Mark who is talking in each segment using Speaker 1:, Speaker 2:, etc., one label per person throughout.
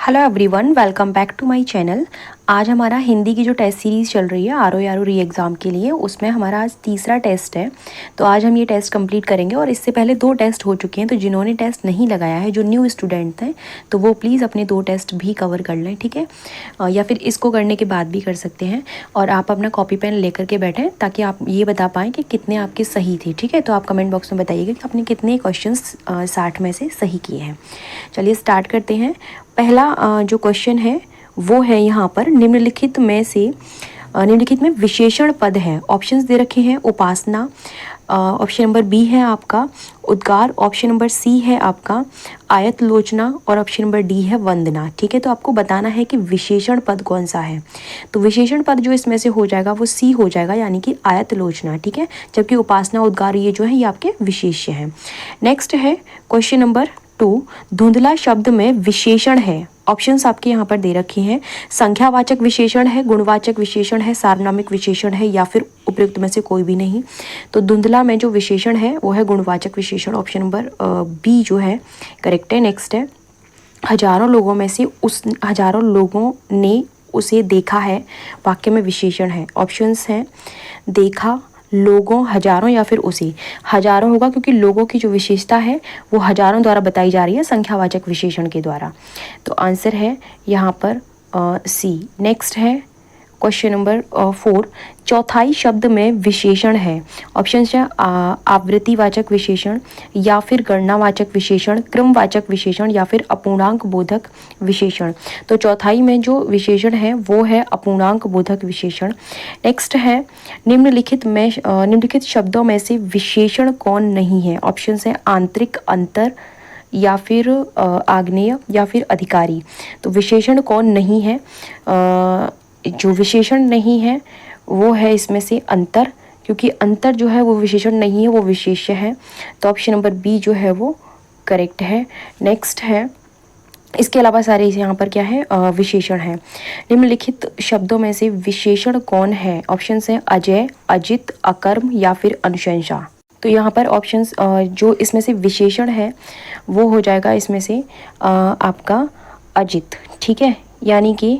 Speaker 1: Hello everyone, welcome back to my channel. आज हमारा हिंदी की जो टेस्ट सीरीज़ चल रही है आर री एग्ज़ाम के लिए, उसमें हमारा आज तीसरा टेस्ट है। तो आज हम ये टेस्ट कंप्लीट करेंगे और इससे पहले 2 टेस्ट हो चुके हैं। तो जिन्होंने टेस्ट नहीं लगाया है, जो न्यू स्टूडेंट हैं, तो वो प्लीज़ अपने 2 टेस्ट भी कवर कर लें, ठीक है। या फिर इसको करने के बाद भी कर सकते हैं। और आप अपना कॉपी पेन लेकर के बैठें ताकि आप ये बता पाएँ कि कितने आपके सही थे, ठीक है। तो आप कमेंट बॉक्स में बताइएगा कि आपने कितने क्वेश्चन 60 में से सही किए हैं। चलिए स्टार्ट करते हैं। पहला जो क्वेश्चन है वो है यहाँ पर निम्नलिखित में विशेषण पद है। ऑप्शंस दे रखे हैं उपासना, ऑप्शन नंबर बी है आपका उद्गार, ऑप्शन नंबर सी है आपका आयत लोचना और ऑप्शन नंबर डी है वंदना, ठीक है। तो आपको बताना है कि विशेषण पद कौन सा है। तो विशेषण पद जो इसमें से हो जाएगा वो सी हो जाएगा, यानी कि आयत लोचना, ठीक है। जबकि उपासना उद्गार ये जो है ये आपके विशेष्य हैं। नेक्स्ट है क्वेश्चन नंबर 2, धुंधला शब्द में विशेषण है। ऑप्शंस आपके यहाँ पर दे रखे हैं, संख्यावाचक विशेषण है, गुणवाचक विशेषण है, सार्वनामिक विशेषण है या फिर उपयुक्त में से कोई भी नहीं। तो धुंधला में जो विशेषण है वो है गुणवाचक विशेषण, ऑप्शन नंबर बी जो है करेक्ट है। नेक्स्ट है हजारों लोगों ने उसे देखा है, वाक्य में विशेषण है। ऑप्शंस हैं देखा, लोगों, हजारों या फिर उसे। हजारों होगा क्योंकि लोगों की जो विशेषता है वो हजारों द्वारा बताई जा रही है संख्यावाचक विशेषण के द्वारा। तो आंसर है यहाँ पर सी। नेक्स्ट है क्वेश्चन नंबर 4, चौथाई शब्द में विशेषण है। ऑप्शन है आवृत्तिवाचक विशेषण या फिर गणनावाचक विशेषण, क्रमवाचक विशेषण या फिर अपूर्णांक बोधक विशेषण। तो चौथाई में जो विशेषण है वो है अपूर्णांक बोधक विशेषण। नेक्स्ट है निम्नलिखित शब्दों में से विशेषण कौन नहीं है। ऑप्शन है आंतरिक, अंतर या फिर आग्नेय या फिर अधिकारी। तो विशेषण कौन नहीं है, जो विशेषण नहीं है वो है इसमें से अंतर, क्योंकि अंतर जो है वो विशेषण नहीं है, वो विशेष्य है। तो ऑप्शन नंबर बी जो है वो करेक्ट है। नेक्स्ट है इसके अलावा सारे यहाँ पर क्या है विशेषण है। निम्नलिखित शब्दों में से विशेषण कौन है। ऑप्शन है अजय, अजित, अकर्म या फिर अनुशंसा। तो यहाँ पर ऑप्शंस जो इसमें से विशेषण है वो हो जाएगा इसमें से आपका अजित, ठीक है। यानी कि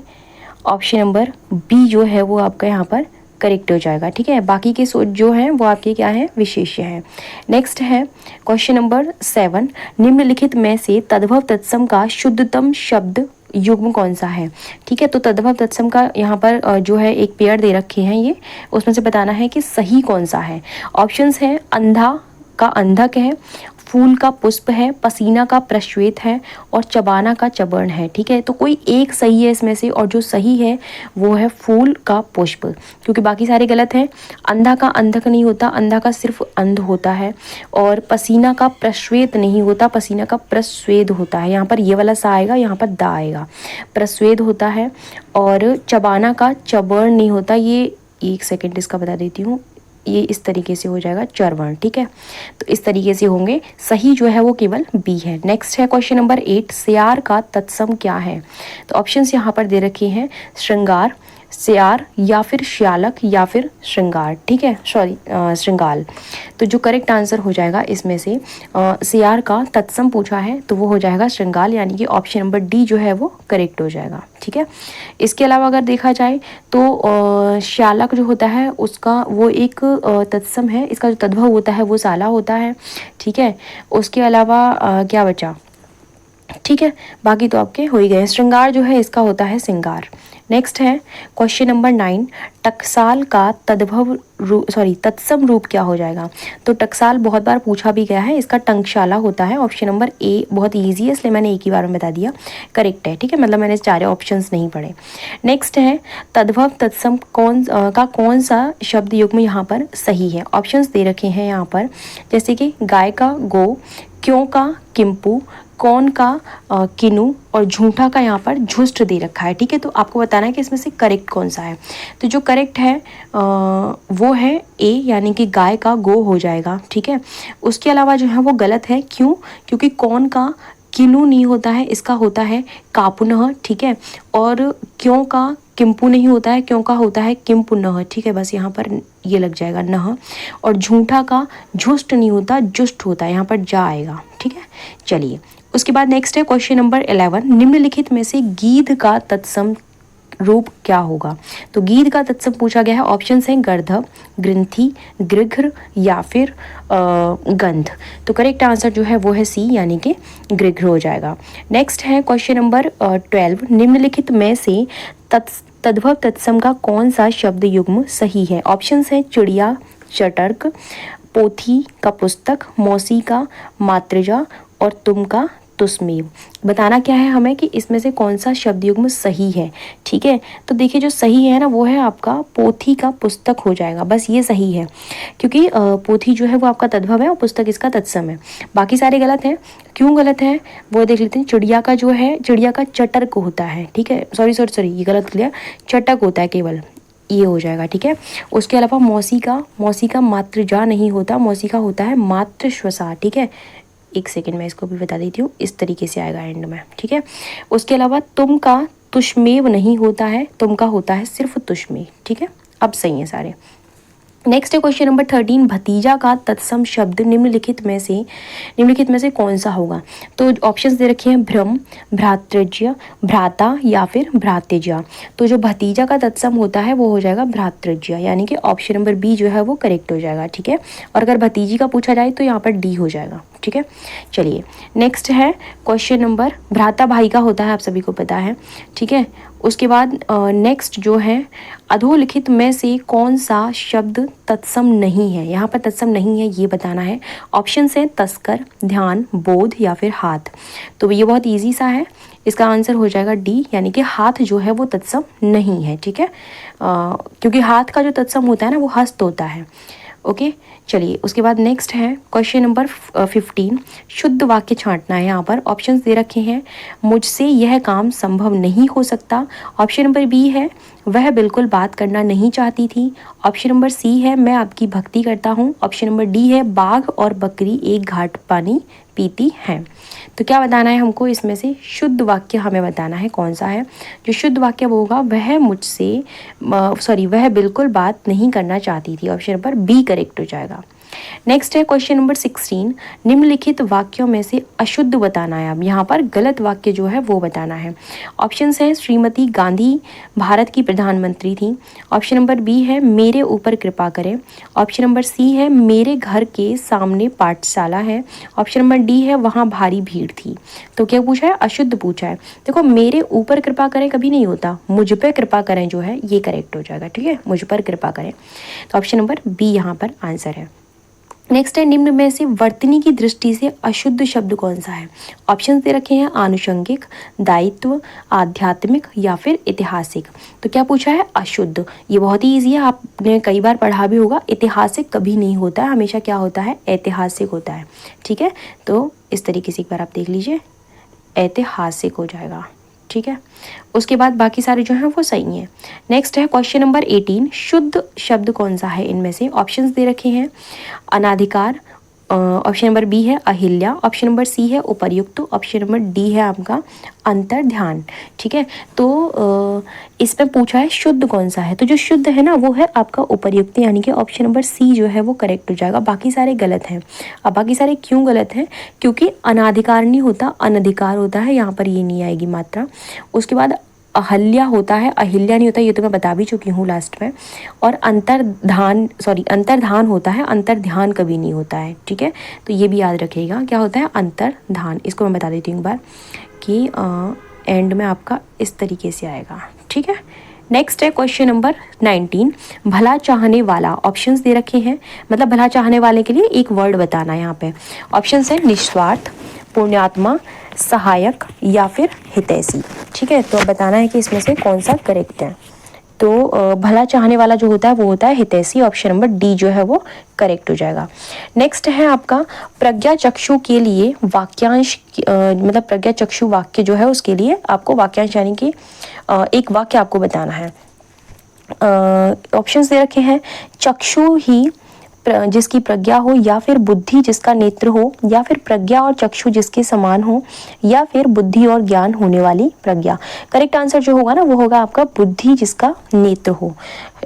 Speaker 1: ऑप्शन नंबर बी जो है वो आपका यहाँ पर करेक्ट हो जाएगा, ठीक है। बाकी के जो हैं वो आपके क्या हैं, विशेष्य हैं। नेक्स्ट है क्वेश्चन नंबर 7, निम्नलिखित में से तद्भव तत्सम का शुद्धतम शब्द युग्म कौन सा है, ठीक है। तो तद्भव तत्सम का यहाँ पर जो है एक पेयर दे रखे हैं, ये उसमें से बताना है कि सही कौन सा है। ऑप्शंस हैं अंधा का अंधक है, फूल का पुष्प है, पसीना का प्रश्वेत है और चबाना का चबर्ण है, ठीक है। तो कोई एक सही है इसमें से और जो सही है वो है फूल का पुष्प, क्योंकि बाकी सारे गलत हैं। अंधा का अंधक नहीं होता, अंधा का सिर्फ अंध होता है। और पसीना का प्रश्वेत नहीं होता, पसीना का प्रस्वेद होता है। यहाँ पर ये वाला सा आएगा, यहाँ पर दा आएगा, प्रस्वेद होता है। और चबाना का चबर्ण नहीं होता, ये एक सेकेंड इसका बता देती हूँ, ये इस तरीके से हो जाएगा चरवर्ण, ठीक है। तो इस तरीके से होंगे, सही जो है वो केवल बी है। नेक्स्ट है क्वेश्चन नंबर 8, स्यार का तत्सम क्या है। तो ऑप्शंस यहाँ पर दे रखे हैं श्रृंगार, स्यार या फिर श्यालक या फिर श्रृंगार, ठीक है, श्रृंगाल। तो जो करेक्ट आंसर हो जाएगा इसमें से स्यार का तत्सम पूछा है तो वो हो जाएगा श्रृंगाल, यानी कि ऑप्शन नंबर डी जो है वो करेक्ट हो जाएगा, ठीक है। इसके अलावा अगर देखा जाए तो श्यालक जो होता है उसका वो एक तत्सम है, इसका जो तद्भव होता है वो साला होता है, ठीक है। उसके अलावा क्या बचा, ठीक है, बाकी तो आपके हो ही गए। श्रृंगार जो है इसका होता है सिंगार। नेक्स्ट है क्वेश्चन नंबर 9, टकसाल का तत्सम रूप क्या हो जाएगा। तो टकसाल बहुत बार पूछा भी गया है, इसका टंकशाला होता है। ऑप्शन नंबर ए बहुत इजी है इसलिए मैंने एक ही बार में बता दिया, करेक्ट है, ठीक है। मतलब मैंने सारे ऑप्शंस नहीं पढ़े। नेक्स्ट है तद्भव तत्सम कौन सा शब्द युग्म यहाँ पर सही है। ऑप्शंस दे रखे हैं यहाँ पर, जैसे कि गाय का गो, क्यों का किंपु, कौन का किनु और झूठा का यहाँ पर झुष्ट दे रखा है, ठीक है। तो आपको बताना है कि इसमें से करेक्ट कौन सा है। तो जो करेक्ट है वो है ए, यानी कि गाय का गो हो जाएगा, ठीक है। उसके अलावा जो है वो गलत है, क्यों, क्योंकि कौन का किनु नहीं होता है, इसका होता है कापुनः, ठीक है। और क्यों का किंपु नहीं होता है, क्यों का होता है किंपुनः, ठीक है। बस यहाँ पर ये लग जाएगा नह। और झूठा का झुष्ट नहीं होता, जुष्ट होता है, यहाँ पर जा आएगा, ठीक है। चलिए उसके बाद नेक्स्ट है क्वेश्चन नंबर 11, निम्नलिखित में से गीध का तत्सम रूप क्या होगा। तो गीध का तत्सम पूछा गया है। ऑप्शन हैं गर्दभ, ग्रंथि, गृघ्र या फिर गंध। तो करेक्ट आंसर जो है वो है सी, यानी कि गृघ्र हो जाएगा। नेक्स्ट है क्वेश्चन नंबर 12, निम्नलिखित में से तद्भव तत्सम का कौन सा शब्द युग्म सही है। ऑप्शन हैं चिड़िया, चटर्क, पोथी का पुस्तक, मौसी का मातृजा और तुम का तुस्मेव। बताना क्या है हमें कि इसमें से कौन सा शब्द युग्म सही है। ठीक है, तो देखिए जो सही है ना वो है आपका पोथी का पुस्तक हो जाएगा, बस ये सही है, क्योंकि पोथी जो है वो आपका तद्भव है और पुस्तक इसका तत्सम है। बाकी सारे गलत हैं। क्यों गलत है वो देख लेते हैं। चिड़िया का जो है, चिड़िया का चटर्क होता है। ठीक है, सॉरी ये गलत लिया, चटक होता है केवल, ये हो जाएगा। ठीक है, उसके अलावा मौसी का मातृजा नहीं होता, मौसी का होता है मातृश्वसा। ठीक है, एक सेकंड में इसको भी बता देती हूँ, इस तरीके से आएगा एंड में। ठीक है, उसके अलावा तुम का तुष्मेव नहीं होता है, तुम का होता है सिर्फ तुष्मेव। ठीक है, अब सही है सारे। नेक्स्ट है क्वेश्चन नंबर 13, भतीजा का तत्सम शब्द निम्नलिखित में से कौन सा होगा। तो ऑप्शंस दे रखे हैं भ्रम, भ्रातृज्य, भ्राता या फिर भ्रातेज्य। तो जो भतीजा का तत्सम होता है वो हो जाएगा भ्रातृज्य, यानी कि ऑप्शन नंबर बी जो है वो करेक्ट हो जाएगा। ठीक है, और अगर भतीजी का पूछा जाए तो यहाँ पर डी हो जाएगा। ठीक है, चलिए नेक्स्ट है क्वेश्चन नंबर, भ्राता भाई का होता है, आप सभी को पता है। ठीक है, उसके बाद नेक्स्ट जो है, अधोलिखित में से कौन सा शब्द तत्सम नहीं है। यहाँ पर तत्सम नहीं है ये बताना है। ऑप्शन हैं तस्कर, ध्यान, बोध या फिर हाथ। तो ये बहुत इजी सा है, इसका आंसर हो जाएगा डी, यानी कि हाथ जो है वो तत्सम नहीं है। ठीक है, क्योंकि हाथ का जो तत्सम होता है ना वो हस्त होता है। ओके, चलिए उसके बाद नेक्स्ट है क्वेश्चन नंबर 15, शुद्ध वाक्य छांटना है। यहाँ पर ऑप्शंस दे रखे हैं, मुझसे यह काम संभव नहीं हो सकता। ऑप्शन नंबर बी है, वह बिल्कुल बात करना नहीं चाहती थी। ऑप्शन नंबर सी है, मैं आपकी भक्ति करता हूँ। ऑप्शन नंबर डी है, बाघ और बकरी एक घाट पानी पीती हैं। तो क्या बताना है हमको, इसमें से शुद्ध वाक्य हमें बताना है कौन सा है। जो शुद्ध वाक्य वो होगा, वह बिल्कुल बात नहीं करना चाहती थी। ऑप्शन नंबर बी करेक्ट हो जाएगा। नेक्स्ट है क्वेश्चन नंबर 16, निम्नलिखित वाक्यों में से अशुद्ध बताना है। अब यहाँ पर गलत वाक्य जो है वो बताना है। ऑप्शंस हैं, श्रीमती गांधी भारत की प्रधानमंत्री थी। ऑप्शन नंबर बी है, मेरे ऊपर कृपा करें। ऑप्शन नंबर सी है, मेरे घर के सामने पाठशाला है। ऑप्शन नंबर डी है, वहाँ भारी भीड़ थी। तो क्या पूछा है, अशुद्ध पूछा है। देखो मेरे ऊपर कृपा करें कभी नहीं होता, मुझ पर कृपा करें जो है ये करेक्ट हो जाएगा। ठीक है, मुझ पर कृपा करें, तो ऑप्शन नंबर बी यहाँ पर आंसर है। नेक्स्ट है, निम्न में से वर्तनी की दृष्टि से अशुद्ध शब्द कौन सा है। ऑप्शन दे रखे हैं, आनुषंगिक, दायित्व, आध्यात्मिक या फिर ऐतिहासिक। तो क्या पूछा है, अशुद्ध। ये बहुत ही ईजी है, आपने कई बार पढ़ा भी होगा। ऐतिहासिक कभी नहीं होता है, हमेशा क्या होता है, ऐतिहासिक होता है। ठीक है, तो इस तरीके से एक बार आप देख लीजिए, ऐतिहासिक हो जाएगा। ठीक है, उसके बाद बाकी सारे जो हैं वो सही हैं। नेक्स्ट है क्वेश्चन नंबर 18, शुद्ध शब्द कौन सा है इनमें से। ऑप्शंस दे रखे हैं, अनाधिकार, ऑप्शन नंबर बी है अहिल्या, ऑप्शन नंबर सी है उपर्युक्त, ऑप्शन नंबर डी है आपका अंतर्ध्यान। ठीक है, तो इसमें पूछा है शुद्ध कौन सा है, तो जो शुद्ध है ना वो है आपका उपर्युक्त, यानी कि ऑप्शन नंबर सी जो है वो करेक्ट हो जाएगा। बाकी सारे गलत हैं। अब बाकी सारे क्यों गलत हैं, क्योंकि अनाधिकार नहीं होता, अनधिकार होता है, यहाँ पर ये नहीं आएगी मात्रा। उसके बाद अहल्या होता है, अहिल्या नहीं होता, ये तो मैं बता भी चुकी हूँ लास्ट में। और अंतर्धान होता है, अंतर्ध्यान कभी नहीं होता है। ठीक है, तो ये भी याद रखिएगा, क्या होता है अंतर्धान। इसको मैं बता देती हूँ एक बार कि एंड में आपका इस तरीके से आएगा। ठीक है, नेक्स्ट है क्वेश्चन नंबर 19, भला चाहने वाला। ऑप्शंस दे रखे हैं, मतलब भला चाहने वाले के लिए एक वर्ड बताना है यहाँ पे। ऑप्शंस है निस्वार्थ, पुण्यात्मा, सहायक या फिर हितैषी। ठीक है, तो बताना है कि इसमें से कौन सा करेक्ट है। तो भला चाहने वाला जो होता है वो होता है हितैषी, ऑप्शन नंबर डी जो है वो करेक्ट हो जाएगा। नेक्स्ट है आपका प्रज्ञा चक्षु के लिए वाक्यांश, मतलब प्रज्ञा चक्षु वाक्य जो है उसके लिए आपको वाक्यांश यानी कि एक वाक्य आपको बताना है। ऑप्शंस दे रखे हैं, चक्षु ही जिसकी प्रज्ञा हो, या फिर बुद्धि जिसका नेत्र हो, या फिर प्रज्ञा और चक्षु जिसके समान हो, या फिर बुद्धि और ज्ञान होने वाली प्रज्ञा। करेक्ट आंसर जो होगा ना वो होगा आपका बुद्धि जिसका नेत्र हो,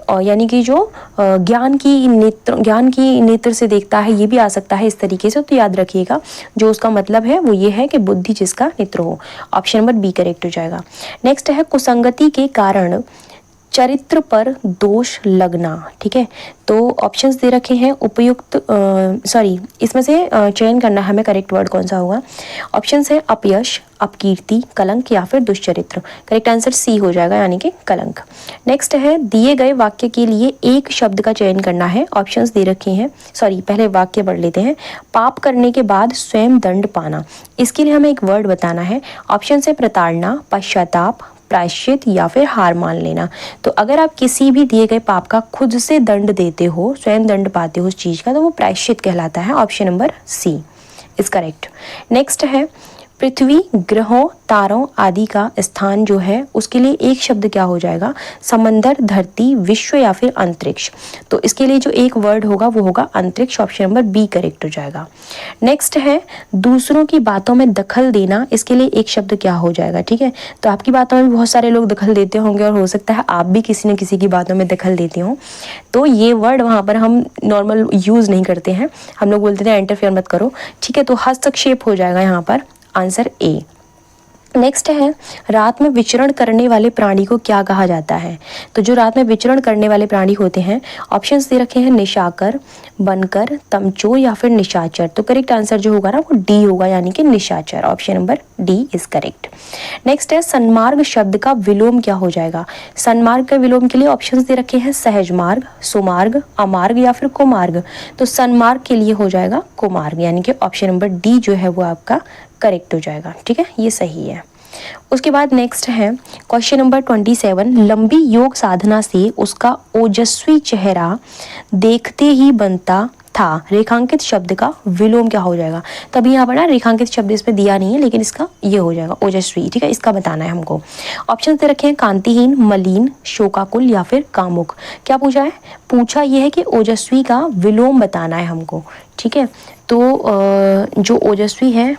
Speaker 1: और यानी कि जो ज्ञान की नेत्र से देखता है, ये भी आ सकता है इस तरीके से। तो याद रखिएगा जो उसका मतलब है वो ये है कि बुद्धि जिसका नेत्र हो। ऑप्शन नंबर बी करेक्ट हो जाएगा। नेक्स्ट है कुसंगति के कारण चरित्र पर दोष लगना। ठीक है, तो ऑप्शंस दे रखे हैं उपयुक्त, इसमें से चयन करना है हमें करेक्ट वर्ड कौन सा होगा। ऑप्शंस है अपयश, अपकीर्ति, कलंक या फिर दुष्चरित्र। करेक्ट आंसर सी हो जाएगा, यानी कि कलंक। नेक्स्ट है दिए गए वाक्य के लिए एक शब्द का चयन करना है। ऑप्शंस दे रखे हैं, पहले वाक्य पढ़ लेते हैं। पाप करने के बाद स्वयं दंड पाना, इसके लिए हमें एक वर्ड बताना है। ऑप्शन है प्रताड़ना, पश्चाताप, प्रायश्चित या फिर हार मान लेना। तो अगर आप किसी भी दिए गए पाप का खुद से दंड देते हो, स्वयं दंड पाते हो उस चीज का, तो वो प्रायश्चित कहलाता है। Option number C is correct. Next है पृथ्वी, ग्रहों, तारों आदि का स्थान जो है उसके लिए एक शब्द क्या हो जाएगा। समंदर, धरती, विश्व या फिर अंतरिक्ष। तो इसके लिए जो एक वर्ड होगा वो होगा अंतरिक्ष। ऑप्शन नंबर बी करेक्ट हो जाएगा। नेक्स्ट है दूसरों की बातों में दखल देना, इसके लिए एक शब्द क्या हो जाएगा। ठीक है, तो आपकी बातों में बहुत सारे लोग दखल देते होंगे और हो सकता है आप भी किसी न किसी की बातों में दखल देते हो, तो ये वर्ड वहाँ पर हम नॉर्मल यूज़ नहीं करते हैं, हम लोग बोलते हैं इंटरफेयर मत करो। ठीक है, तो हस्तक्षेप हो जाएगा यहाँ पर, आंसर ए। नेक्स्ट है रात में विचरण करने वाले प्राणी को क्या कहा जाता है। तो जो रात में विचरण करने वाले प्राणी होते हैं, ऑप्शंस दे रखे हैं निशाकर, बनकर, तमचोर या फिर निशाचर। तो करेक्ट आंसर जो होगा ना वो डी होगा, यानी कि निशाचर। Option number D is correct. Next है सन्मार्ग शब्द का विलोम क्या हो जाएगा। सन्मार्ग का विलोम के लिए ऑप्शंस दे रखे हैं सहज मार्ग, सुमार्ग, अमार्ग या फिर कुमार्ग। तो सन्मार्ग के लिए हो जाएगा कुमार्ग, यानी कि ऑप्शन नंबर डी जो है वो आपका करेक्ट हो जाएगा। ठीक है, ये सही है। उसके बाद नेक्स्ट है क्वेश्चन नंबर 27, लंबी योग साधना से उसका ओजस्वी चेहरा देखते ही बनता था, रेखांकित शब्द का विलोम क्या हो जाएगा। तभी यहाँ पर ना रेखांकित शब्द इसमें दिया नहीं है, लेकिन इसका ये हो जाएगा ओजस्वी। ठीक है, इसका बताना है हमको। ऑप्शन दे रखे हैं कांतिहीन, मलिन, शोकाकुल या फिर कामुक। क्या पूछा है, पूछा यह है कि ओजस्वी का विलोम बताना है हमको। ठीक है, तो जो ओजस्वी है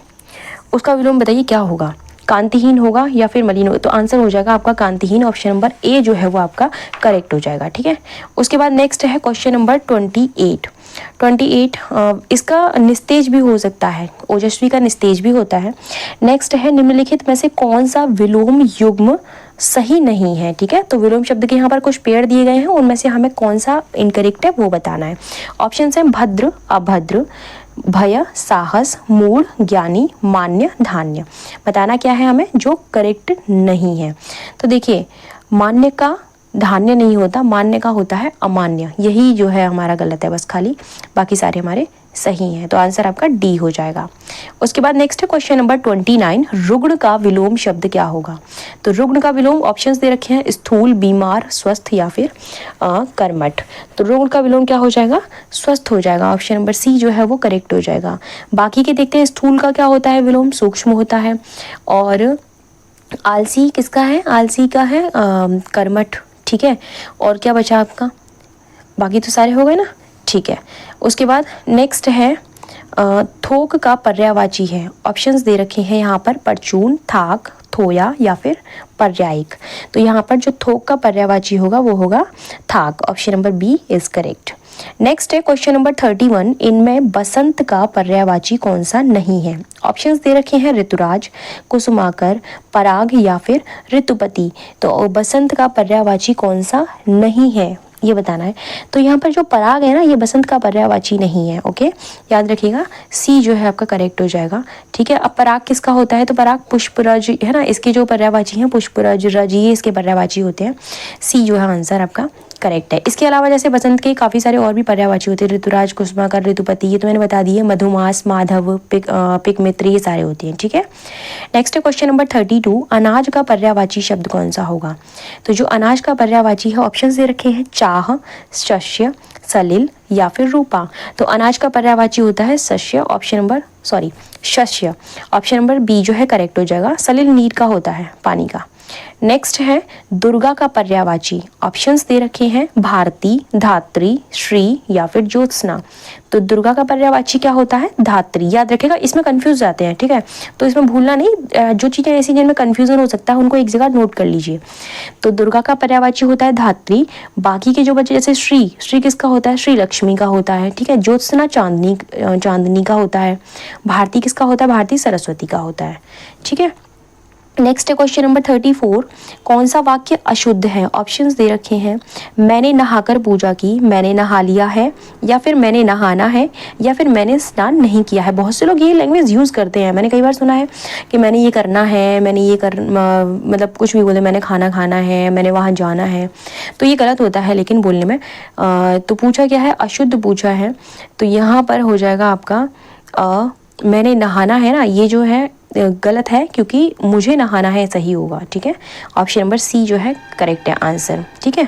Speaker 1: उसका विलोम बताइए क्या होगा, कांतिहीन होगा या फिर मलिन होगा। तो आंसर हो जाएगा आपका कांतिहीन। ऑप्शन नंबर ए जो है वो आपका करेक्ट हो जाएगा। ठीक है, उसके बाद नेक्स्ट है क्वेश्चन नंबर 28। इसका निस्तेज भी हो सकता है, ओजस्वी का निस्तेज भी होता है। नेक्स्ट है निम्नलिखित में से कौन सा विलोम युग्म सही नहीं है। ठीक है, तो विलोम शब्द के यहाँ पर कुछ पेड़ दिए गए हैं, उनमें से हमें कौन सा इनकरेक्ट है वो बताना है। ऑप्शन है भद्र, अभद्र, भय, साहस, मूढ़, ज्ञानी, मान्य, धान्य। बताना क्या है हमें जो करेक्ट नहीं है। तो देखिए मान्य का धान्य नहीं होता, मान्य का होता है अमान्य। यही जो है हमारा गलत है बस, खाली बाकी सारे हमारे सही हैं। तो आंसर आपका डी हो जाएगा। उसके बाद नेक्स्ट है क्वेश्चन नंबर 29, रुग्ण का विलोम शब्द क्या होगा। तो रुग्ण का विलोम ऑप्शंस दे रखे हैं स्थूल, बीमार, स्वस्थ या फिर कर्मठ। तो रुग्ण का विलोम क्या हो जाएगा, स्वस्थ हो जाएगा। ऑप्शन नंबर सी जो है वो करेक्ट हो जाएगा। बाकी के देखते हैं, स्थूल का क्या होता है विलोम, सूक्ष्म होता है। और आलसी किसका है, आलसी का है कर्मठ। ठीक है, और क्या बचा आपका, बाकी तो सारे हो गए ना। ठीक है, उसके बाद नेक्स्ट है थोक का पर्यायवाची है। ऑप्शंस दे रखे हैं यहाँ पर परचून, थाक, थोया या फिर पर्यायिक। तो यहाँ पर जो थोक का पर्यायवाची होगा वो होगा थाक। Option number B is correct. Next है क्वेश्चन नंबर 31, इनमें बसंत का पर्यायवाची कौन सा नहीं है। ऑप्शंस दे रखे हैं ऋतुराज, कुसुमाकर, पराग या फिर ऋतुपति। तो बसंत का पर्यायवाची कौन सा नहीं है ये बताना है। तो यहाँ पर जो पराग है ना ये बसंत का पर्यायवाची नहीं है। ओके, याद रखिएगा सी जो है आपका करेक्ट हो जाएगा। ठीक है, अब पराग किसका होता है, तो पराग पुष्परज है ना, इसके जो पर्यायवाची हैं पुष्परज, रज, ये इसके पर्यायवाची होते हैं। सी जो है आंसर आपका करेक्ट है। इसके अलावा जैसे बसंत के काफ़ी सारे और भी पर्यायवाची होते हैं, ऋतुराज, कुसुमाकर, ऋतुपति, ये तो मैंने बता दिए, मधुमास, माधव, पिक मित्र, ये सारे होते हैं। ठीक है, नेक्स्ट है क्वेश्चन नंबर 32, अनाज का पर्यायवाची शब्द कौन सा होगा। तो जो अनाज का पर्यायवाची है ऑप्शन दे रखे हैं चाह, शस्य, सलिल या फिर रूपा। तो अनाज का पर्यायवाची होता है शस्य। शस्य। ऑप्शन नंबर बी जो है करेक्ट हो जाएगा। सलिल नीर का होता है, पानी का। नेक्स्ट है दुर्गा का पर्यायवाची। ऑप्शंस दे रखे हैं भारती, धात्री, श्री या फिर ज्योत्सना। तो दुर्गा का पर्यायवाची क्या होता है? धात्री। याद रखेगा, इसमें कंफ्यूज जाते हैं, ठीक है, तो इसमें भूलना नहीं। जो चीज़ें ऐसी जिनमें कंफ्यूजन हो सकता है उनको एक जगह नोट कर लीजिए। तो दुर्गा का पर्यायवाची होता है धात्री। बाकी के जो बचे जैसे श्री, श्री किसका होता है? श्री लक्ष्मी का होता है, ठीक है। ज्योत्सना चांदनी, चांदनी का होता है। भारती किसका होता है? भारती सरस्वती का होता है, ठीक है। नेक्स्ट है क्वेश्चन नंबर 34। कौन सा वाक्य अशुद्ध है? ऑप्शंस दे रखे हैं, मैंने नहाकर पूजा की, मैंने नहा लिया है, या फिर मैंने नहाना है, या फिर मैंने स्नान नहीं किया है। बहुत से लोग ये लैंग्वेज यूज़ करते हैं, मैंने कई बार सुना है कि मैंने ये करना है, मैंने ये मतलब कुछ भी बोले, मैंने खाना खाना है, मैंने वहाँ जाना है, तो ये गलत होता है लेकिन बोलने में। तो पूछा क्या है? अशुद्ध पूछा है। तो यहाँ पर हो जाएगा आपका मैंने नहाना है ना, ये जो है गलत है, क्योंकि मुझे नहाना है सही होगा, ठीक है। ऑप्शन नंबर सी जो है करेक्ट है आंसर, ठीक है।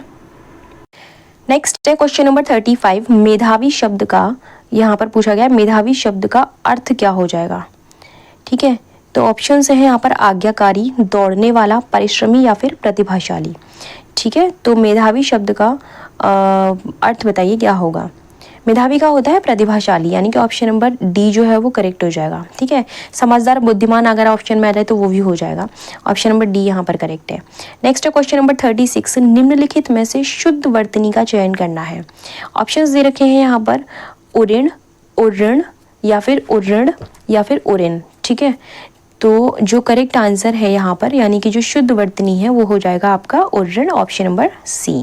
Speaker 1: नेक्स्ट है क्वेश्चन नंबर 35। मेधावी शब्द का, यहाँ पर पूछा गया मेधावी शब्द का अर्थ क्या हो जाएगा, ठीक है। तो ऑप्शन है यहाँ पर आज्ञाकारी, दौड़ने वाला, परिश्रमी या फिर प्रतिभाशाली, ठीक है। तो मेधावी शब्द का अर्थ बताइए क्या होगा? मेधावी का होता है प्रतिभाशाली, यानी कि ऑप्शन नंबर डी जो है वो करेक्ट हो जाएगा, ठीक है। समझदार, बुद्धिमान अगर ऑप्शन में आ जाए तो वो भी हो जाएगा। ऑप्शन नंबर डी यहाँ पर करेक्ट है। नेक्स्ट है क्वेश्चन नंबर 36। निम्नलिखित में से शुद्ध वर्तनी का चयन करना है। ऑप्शंस दे रखे हैं यहाँ पर उऋण, उऋण या फिर उऋण या फिर उऋण, ठीक है। तो जो करेक्ट आंसर है यहाँ पर, यानी कि जो शुद्ध वर्तनी है वो हो जाएगा आपका उऋण, ऑप्शन नंबर सी।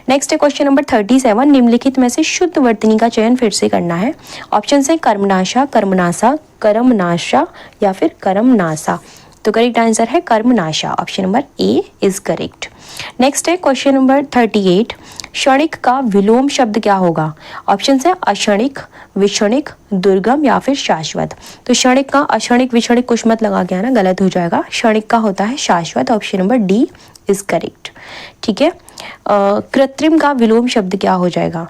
Speaker 1: नेक्स्ट है क्वेश्चन नंबर 37। निम्नलिखित में से शुद्ध वर्तनी का चयन फिर से करना है। ऑप्शन है कर्मनाशा, कर्मनासा, कर्मनाशा या फिर कर्मनासा। तो करेक्ट आंसर है Karmanasha, option number A is correct. Next है क्वेश्चन नंबर 38। क्षणिक का विलोम शब्द क्या होगा? ऑप्शन है अक्षणिक, विक्षणिक, दुर्गम या फिर शाश्वत। तो क्षणिक का अक्षणिक विक्षणिक कुछ मत लगा के आना, गलत हो जाएगा। क्षणिक का होता है शाश्वत, option number D is correct, ठीक है। कृत्रिम का विलोम शब्द क्या हो जाएगा?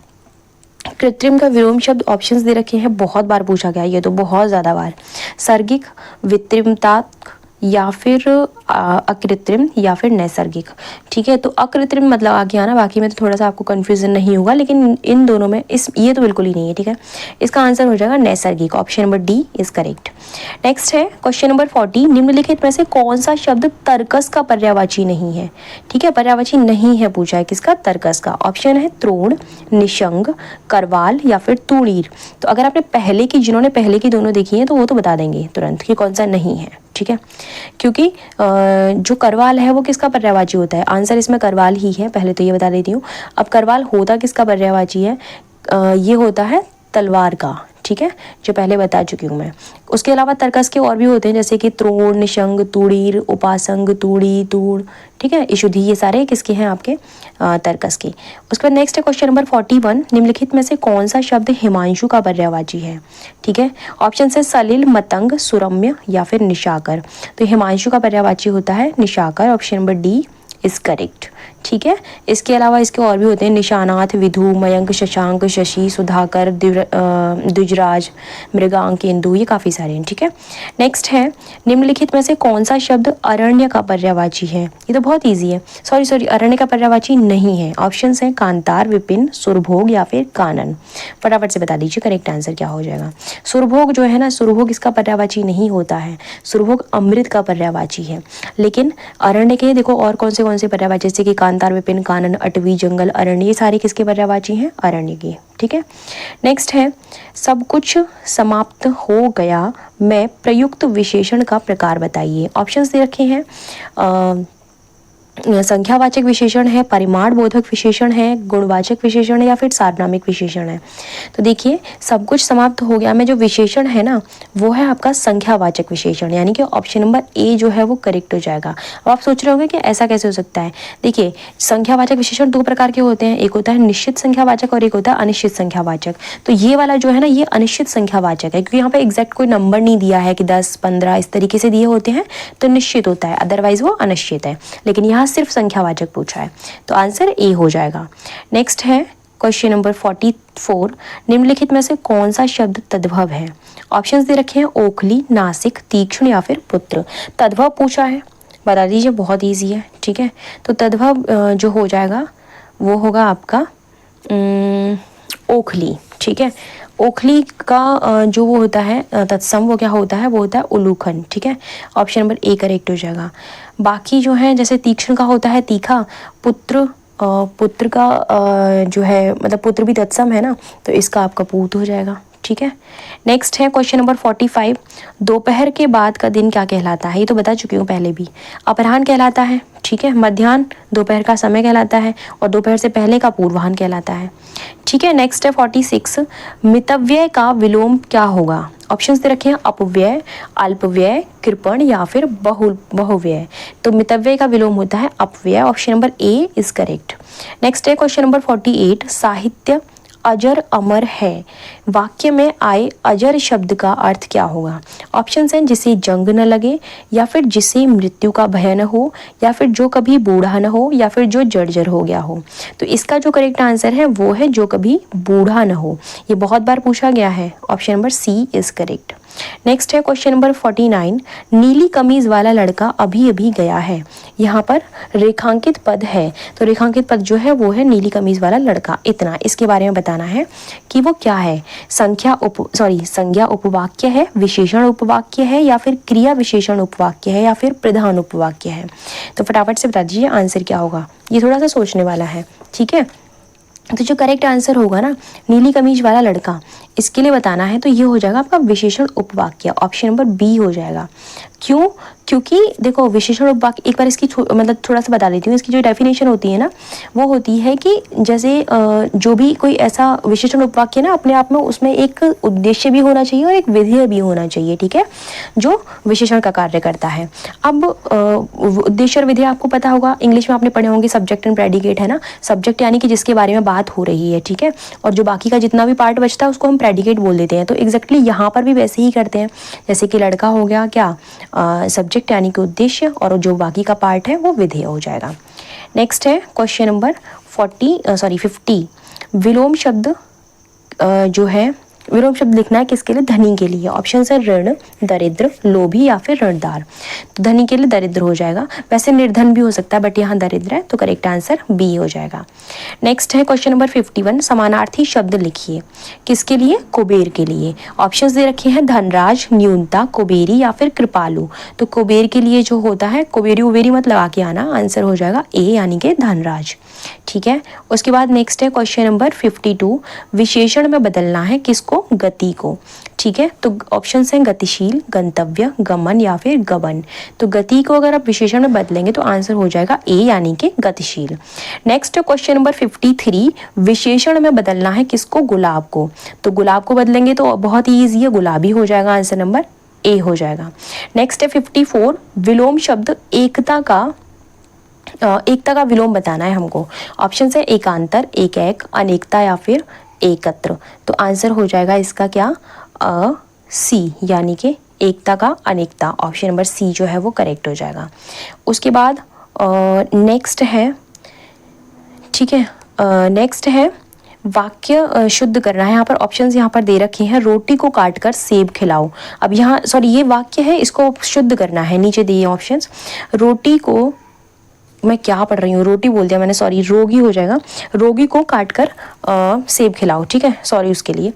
Speaker 1: कृत्रिम का विलोम शब्द ऑप्शंस दे रखे हैं, बहुत बार पूछा गया ये तो, बहुत ज़्यादा बार। सर्गिक, वित्रिमतात्मक या फिर अकृत्रिम या फिर नैसर्गिक, ठीक है। तो अकृत्रिम मतलब आगे आना, बाकी में तो थोड़ा सा आपको कन्फ्यूजन नहीं होगा, लेकिन इन दोनों में ये तो बिल्कुल ही नहीं है, ठीक है। इसका आंसर हो जाएगा नैसर्गिक, option number D is correct. Next है क्वेश्चन नंबर 40। निम्नलिखित में से कौन सा शब्द तर्कस का पर्यायवाची नहीं है, ठीक है। पर्यायवाची नहीं है पूछा है किसका? तर्कस का। ऑप्शन है त्रोण, निशंग, करवाल या फिर तूणीर। तो अगर आपने पहले की, जिन्होंने पहले की दोनों देखी है तो वो तो बता देंगे तुरंत कि कौन सा नहीं है, ठीक है। क्योंकि जो करवाल है वो किसका पर्यायवाची होता है? आंसर इसमें करवाल ही है, पहले तो ये बता देती हूँ। अब करवाल होता किसका पर्यायवाची है? ये होता है तलवार का, ठीक है, जो पहले बता चुकी हूँ मैं। उसके अलावा तर्कस के और भी होते हैं, जैसे कि त्रोण, निशंग, तूणीर, उपासंग, तूड़ी, तूड़, ठीक है, इशुद्धि, ये सारे किसके हैं? आपके तर्कस के। उसके बाद नेक्स्ट है क्वेश्चन नंबर 41। निम्नलिखित में से कौन सा शब्द हिमांशु का पर्यायवाची है, ठीक है। ऑप्शन है सलिल, मतंग, सुरम्य या फिर निशाकर। तो हिमांशु का पर्यायवाची होता है Nishakar, option number D is correct, ठीक है। इसके अलावा इसके और भी होते हैं, निशानाथ, विधु, मयंक, शशांक, शशि, सुधाकर, द्विजराज, मृगांक, इंदु, ये काफ़ी सारे हैं, ठीक है। नेक्स्ट है निम्नलिखित में से कौन सा शब्द अरण्य का पर्यायवाची है? ये तो बहुत ईजी है, सॉरी अरण्य का पर्यायवाची नहीं है। ऑप्शन हैं कांतार, विपिन, सुरभोग या फिर कानन। फटाफट से बता दीजिए करेक्ट आंसर क्या हो जाएगा। सुरभोग जो है ना, सुरभोग इसका पर्यायवाची नहीं होता है, सुरभोग अमृत का पर्यायवाची है। लेकिन अरण्य के देखो और कौन से पर्यायवाची, जैसे कि कांतार, विपिन, कानन, अटवी, जंगल, अरण्य, ये सारे किसके पर्यायवाची हैं? अरण्य की, ठीक है। नेक्स्ट है सब कुछ समाप्त हो गया में प्रयुक्त विशेषण का प्रकार बताइए। ऑप्शंस दे रखे हैं, संख्यावाचक विशेषण है, परिमाण बोधक विशेषण है, गुणवाचक विशेषण है या फिर सार्वनामिक विशेषण है। तो देखिए सब कुछ समाप्त हो गया में जो विशेषण है ना वो है आपका संख्यावाचक विशेषण, यानी कि ऑप्शन नंबर ए जो है वो करेक्ट हो जाएगा। अब आप सोच रहे होंगे कि ऐसा कैसे हो सकता है। देखिए संख्यावाचक विशेषण दो प्रकार के होते हैं, एक होता है निश्चित संख्यावाचक और एक होता है अनिश्चित संख्यावाचक। तो ये वाला जो है ना ये अनिश्चित संख्यावाचक है, क्योंकि यहाँ पे एग्जैक्ट कोई नंबर नहीं दिया है कि 10, 15 इस तरीके से दिए होते हैं तो निश्चित होता है, अदरवाइज वो अनिश्चित है। लेकिन यहाँ सिर्फ संख्यावाचक पूछा है तो आंसर ए हो जाएगा। नेक्स्ट है क्वेश्चन नंबर 44। निम्नलिखित में से कौन सा शब्द तद्भव है? ऑप्शंस दे रखे हैं ओखली, नासिक, तीक्ष्ण या फिर पुत्र। तद्भव पूछा है बता दीजिए, बहुत ईजी है। ठीक है, तो तद्भव जो हो जाएगा वो होगा आपका ओखली। ठीक है, ओखली का जो वो होता है तत्सम वो क्या होता है, वो होता है उल्लूखन। ठीक है, ऑप्शन नंबर ए करेक्ट हो जाएगा। बाकी जो है जैसे तीक्ष्ण का होता है तीखा, पुत्र पुत्र का जो है मतलब पुत्र भी तत्सम है ना, तो इसका आपका पूत हो जाएगा। ठीक है, नेक्स्ट है क्वेश्चन नंबर 45, दोपहर के बाद का दिन क्या कहलाता है? ये तो बता चुकी हूँ पहले भी, अपराह्न कहलाता है। ठीक है, मध्याह्न दोपहर का समय कहलाता है और दोपहर से पहले का पूर्वाह्न कहलाता है। ठीक है, नेक्स्ट है 46, मितव्यय का विलोम क्या होगा? ऑप्शंस दे रखे हैं, अपव्यय, अल्पव्यय, कृपण या फिर बहुव्यय। तो मितव्यय का विलोम होता है अपव्यय, option number A is correct. Next है क्वेश्चन नंबर 48, साहित्य अजर अमर है, वाक्य में आए अजर शब्द का अर्थ क्या होगा? ऑप्शंस हैं, जिसे जंग न लगे, या फिर जिसे मृत्यु का भय न हो, या फिर जो कभी बूढ़ा न हो, या फिर जो जर्जर हो गया हो। तो इसका जो करेक्ट आंसर है वो है जो कभी बूढ़ा न हो। ये बहुत बार पूछा गया है, option number C is correct. Next है क्वेश्चन नंबर 49, नीली कमीज वाला लड़का अभी अभी गया है। यहाँ पर रेखांकित पद है, तो रेखांकित पद जो है वो है नीली कमीज वाला लड़का। इतना इसके बारे में बताना है कि वो क्या है, संज्ञा उपवाक्य है, विशेषण उपवाक्य है, या फिर क्रिया विशेषण उपवाक्य है, या फिर प्रधान उपवाक्य है। तो फटाफट से बता दीजिए आंसर क्या होगा। ये थोड़ा सा सोचने वाला है। ठीक है, तो जो करेक्ट आंसर होगा ना, नीली कमीज वाला लड़का, इसके लिए बताना है तो ये हो जाएगा आपका विशेषण उपवाक्य, ऑप्शन नंबर बी हो जाएगा। क्यों? क्योंकि देखो विशेषण उपवाक्य, एक बार इसकी मतलब थोड़ा सा बता देती हूँ। इसकी जो डेफिनेशन होती है ना, वो होती है कि जैसे जो भी कोई ऐसा विशेषण उपवाक्य ना, अपने आप में उसमें एक उद्देश्य भी होना चाहिए और एक विधेय भी होना चाहिए। ठीक है, जो विशेषण का कार्य करता है। अब उद्देश्य और विधेय आपको पता होगा, इंग्लिश में आपने पढ़े होंगे, सब्जेक्ट एंड प्रेडिकेट है ना। सब्जेक्ट यानी कि जिसके बारे में बात हो रही है। ठीक है, और जो बाकी का जितना भी पार्ट बचता है उसको हम प्रेडिकेट बोल देते हैं। तो एग्जैक्टली यहाँ पर भी वैसे ही करते हैं, जैसे कि लड़का हो गया क्या सब्जेक्ट यानी कि उद्देश्य, और जो बाकी का पार्ट है वो विधेय हो जाएगा। नेक्स्ट है क्वेश्चन नंबर 50, विलोम शब्द जो है, विलोम शब्द लिखना है किसके लिए? धनी के लिए। ऑप्शन है ऋण, दरिद्र, लोभी या फिर ऋणदार। तो धनी के लिए दरिद्र हो जाएगा, वैसे निर्धन भी हो सकता है बट यहाँ दरिद्र है, तो करेक्ट आंसर बी हो जाएगा। नेक्स्ट है क्वेश्चन नंबर 51, समानार्थी शब्द लिखिए, किसके लिए? कुबेर के लिए। ऑप्शंस दे रखे हैं, धनराज, न्यूनता, कुबेरी या फिर कृपालु। तो कुबेर के लिए जो होता है, कुबेरी उबेरी मत लगा के आना, आंसर हो जाएगा ए यानी कि धनराज। ठीक है, उसके बाद नेक्स्ट है क्वेश्चन नंबर 52, विशेषण में बदलना है किसको? गति को। ठीक है, तो ऑप्शंस हैं गतिशील, गंतव्य, गमन या फिर गबन। तो गति को अगर आप विशेषण में बदलेंगे तो आंसर हो जाएगा ए यानी कि गतिशील। नेक्स्ट क्वेश्चन नंबर 53, विशेषण में बदलना है किसको? गुलाब को। तो गुलाब को बदलेंगे तो बहुत ही ईजी है, गुलाबी हो जाएगा, आंसर नंबर ए हो जाएगा। नेक्स्ट है 54, विलोम शब्द एकता का विलोम बताना है हमको। ऑप्शन है एकांतर, एक, अनेकता या फिर एकत्र। तो आंसर हो जाएगा इसका क्या? सी यानी कि एकता का अनेकता, ऑप्शन नंबर सी जो है वो करेक्ट हो जाएगा। उसके बाद नेक्स्ट है, ठीक है, नेक्स्ट है वाक्य शुद्ध करना है। यहाँ पर ऑप्शंस यहाँ पर दे रखे हैं, रोटी को काटकर सेब खिलाओ। अब यहाँ ये वाक्य है, इसको शुद्ध करना है, नीचे दिए ऑप्शंस। रोटी को, मैं क्या पढ़ रही हूँ, रोटी बोल दिया मैंने, सॉरी, रोगी हो जाएगा। रोगी को काटकर सेब खिलाओ। ठीक है, सॉरी उसके लिए।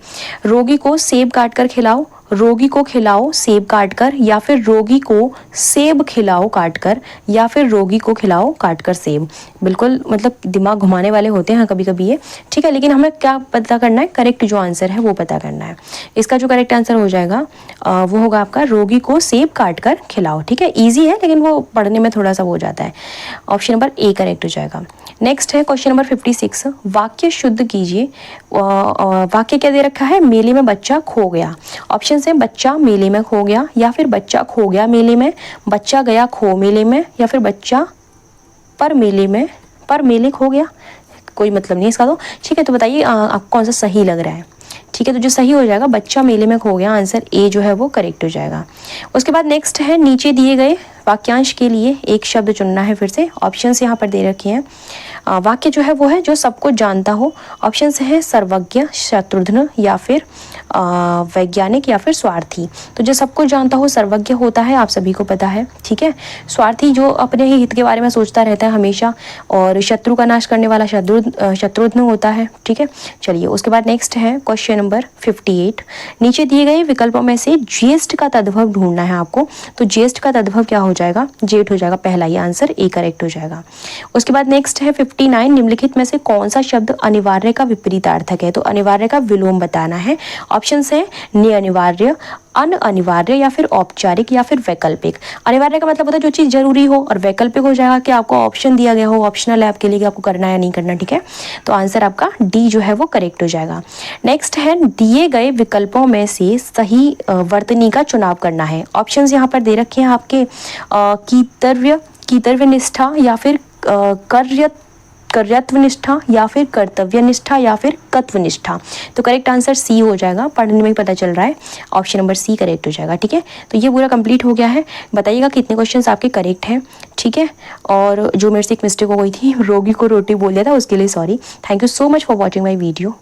Speaker 1: रोगी को सेब काटकर खिलाओ, रोगी को खिलाओ सेब काटकर, या फिर रोगी को सेब खिलाओ काटकर, या फिर रोगी को खिलाओ काटकर सेब। बिल्कुल मतलब दिमाग घुमाने वाले होते हैं कभी कभी ये। ठीक है, लेकिन हमें क्या पता करना है? करेक्ट जो आंसर है वो पता करना है। इसका जो करेक्ट आंसर हो जाएगा वो होगा आपका रोगी को सेब काटकर खिलाओ। ठीक है, ईजी है लेकिन वो पढ़ने में थोड़ा सा हो जाता है, ऑप्शन नंबर ए करेक्ट हो जाएगा। नेक्स्ट है क्वेश्चन नंबर 56, वाक्य शुद्ध कीजिए। वाक्य क्या दे रखा है? मेले में बच्चा खो गया। ऑप्शन है बच्चा मेले में खो गया, या फिर बच्चा खो गया मेले में, बच्चा गया खो मेले में, या फिर बच्चा पर मेले खो गया। कोई मतलब नहीं इसका तो। ठीक है, तो बताइए आपको कौन सा सही लग रहा है? ठीक है, तो जो सही हो जाएगा बच्चा मेले में खो गया, आंसर ए जो है वो करेक्ट हो जाएगा। उसके बाद नेक्स्ट है, नीचे दिए गए वाक्यांश के लिए एक शब्द चुनना है। फिर से ऑप्शंस यहाँ पर दे रखे हैं। वाक्य जो है वो है जो सबको जानता हो। ऑप्शंस है सर्वज्ञ, शत्रुघ्न, या फिर वैज्ञानिक, या फिर स्वार्थी। तो जो सबको जानता हो सर्वज्ञ होता है, आप सभी को पता है, ठीक है। स्वार्थी जो अपने ही हित के बारे में सोचता रहता है हमेशा, और शत्रु का नाश करने वाला शत्रुघ्न होता है, ठीक है। चलिए उसके बाद नेक्स्ट है क्वेश्चन नंबर 58। नीचे दिए गए विकल्पों में से ज्येष्ठ का तद्भव ढूंढना है आपको। तो ज्येष्ठ का तद्भव क्या हो जाएगा? जेठ हो जाएगा। पहला ही आंसर ए करेक्ट हो जाएगा। उसके बाद नेक्स्ट है 59। निम्नलिखित में से कौन सा शब्द अनिवार्य का विपरीतार्थक है? तो अनिवार्य का विलोम बताना है। ऑप्शंस है निअनिवार्य, अनअनिवार्य, या फिर औपचारिक, या फिर वैकल्पिक। अनिवार्य का मतलब होता है जो चीज़ जरूरी हो, और वैकल्पिक हो जाएगा कि आपको ऑप्शन दिया गया हो, ऑप्शनल है आपके लिए कि आपको करना है या नहीं करना, ठीक है। तो आंसर आपका डी जो है वो करेक्ट हो जाएगा। नेक्स्ट है दिए गए विकल्पों में से सही वर्तनी का चुनाव करना है। ऑप्शंस यहाँ पर दे रखे हैं आपके कीतव्य निष्ठा, या फिर कर्तव्यनिष्ठा, या फिर कर्तव्यनिष्ठा, या फिर कत्वनिष्ठा। तो करेक्ट आंसर सी हो जाएगा। पढ़ने में ही पता चल रहा है, ऑप्शन नंबर सी करेक्ट हो जाएगा, ठीक है। तो ये पूरा कंप्लीट हो गया है। बताइएगा कितने क्वेश्चंस आपके करेक्ट हैं, ठीक है। और जो मेरे से एक मिस्टेक हो गई थी, रोगी को रोटी बोल दिया था, उसके लिए sorry. Thank you so much for watching my video.